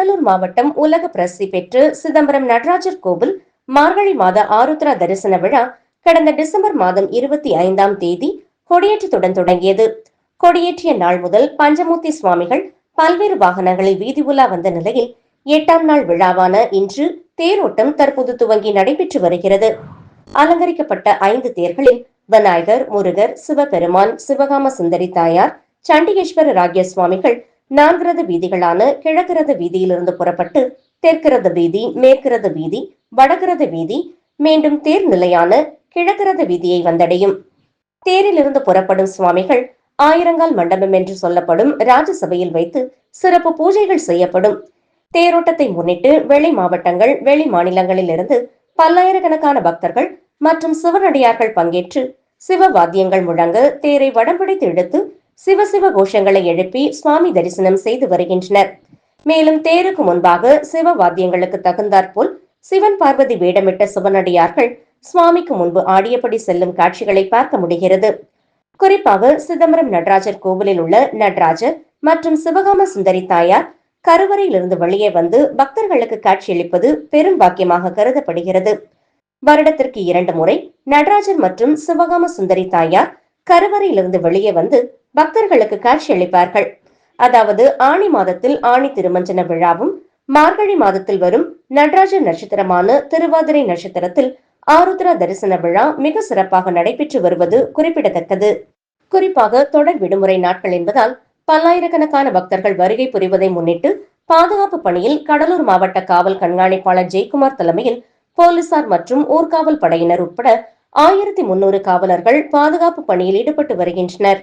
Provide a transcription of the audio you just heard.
கடலூர் மாவட்டம் உலக பிரசித்தி பெற்று சிதம்பரம் நடராஜர் கோவில் மார்கழி மாத ஆருத்ரா தரிசன விழா கடந்த டிசம்பர் மாதம் 25ஆம் தேதி கொடியேற்றத்துடன் தொடங்கியது. கொடியேற்றிய நாள் முதல் பஞ்சமூர்த்தி சுவாமிகள் பல்வேறு வாகனங்களில் வீதி உலா வந்த நிலையில் 8ஆம் நாள் விழாவான இன்று தேரோட்டம் தற்போது துவங்கி நடைபெற்று வருகிறது. அலங்கரிக்கப்பட்ட 5 தேர்களில் விநாயகர், முருகர், சிவபெருமான், சிவகாம சுந்தரி தாயார், சண்டிகேஸ்வர ராகிய சுவாமிகள் 4 ரத வீதிகளான கிழக்கு ரத வீதியிலிருந்து புறப்பட்டு தெற்கு ரத வீதி, மேற்கு ரத வீதி, வடக்கு ரத வீதி, மீண்டும் தேர் நிலையான கிழக்கு ரத வீதியை வந்தடையும். தேரிலிருந்து புறப்படும் சுவாமிகள் ஆயிரங்கால் மண்டபம் என்று சொல்லப்படும் ராஜசபையில் வைத்து சிறப்பு பூஜைகள் செய்யப்படும். தேரோட்டத்தை முன்னிட்டு வெளி மாவட்டங்கள், வெளி மாநிலங்களில் இருந்து பல்லாயிரக்கணக்கான பக்தர்கள் மற்றும் சிவனடியார்கள் பங்கேற்று சிவ வாத்தியங்கள் முழங்க தேரை வடம்பிடித்து இழுத்து சிவசிவ கோஷங்களை எழுப்பி சுவாமி தரிசனம் செய்து வருகின்றனர். மேலும் தேருக்கு முன்பாக சிவ வாத்தியங்களுக்கு தகுந்தாற்போல் சிவன் பார்வதி வேடமிட்ட சிவனடியார்கள் சுவாமிக்கு முன்பு ஆடியபடி செல்லும் காட்சிகளை பார்க்க முடிகிறது. குறிப்பாக சிதம்பரம் நடராஜர் கோவிலில் உள்ள நடராஜர் மற்றும் சிவகாம சுந்தரி தாயார் கருவறையிலிருந்து வெளியே வந்து பக்தர்களுக்கு காட்சியளிப்பது பெரும் பாக்கியமாக கருதப்படுகிறது. வருடத்திற்கு 2 முறை நடராஜர் மற்றும் சிவகாம சுந்தரி தாயார் கருவறையிலிருந்து வெளியே வந்து பக்தர்களுக்கு காட்சியளிப்பார்கள். அதாவது ஆணி மாதத்தில் ஆணி திருமஞ்சன விழாவும், மார்கழி மாதத்தில் வரும் நடராஜர் நட்சத்திரமான திருவாதிரை நட்சத்திரத்தில் ஆருத்ரா தரிசன விழா மிக சிறப்பாக நடைபெற்று வருவது குறிப்பிடத்தக்கது. குறிப்பாக தொடர் விடுமுறை நாட்கள் என்பதால் பல்லாயிரக்கணக்கான பக்தர்கள் வருகை புரிவதை முன்னிட்டு பாதுகாப்பு பணியில் கடலூர் மாவட்ட காவல் கண்காணிப்பாளர் ஜெயக்குமார் தலைமையில் போலீசார் மற்றும் ஊர்காவல் படையினர் உட்பட 1300 காவலர்கள் பாதுகாப்பு பணியில் ஈடுபட்டு வருகின்றனர்.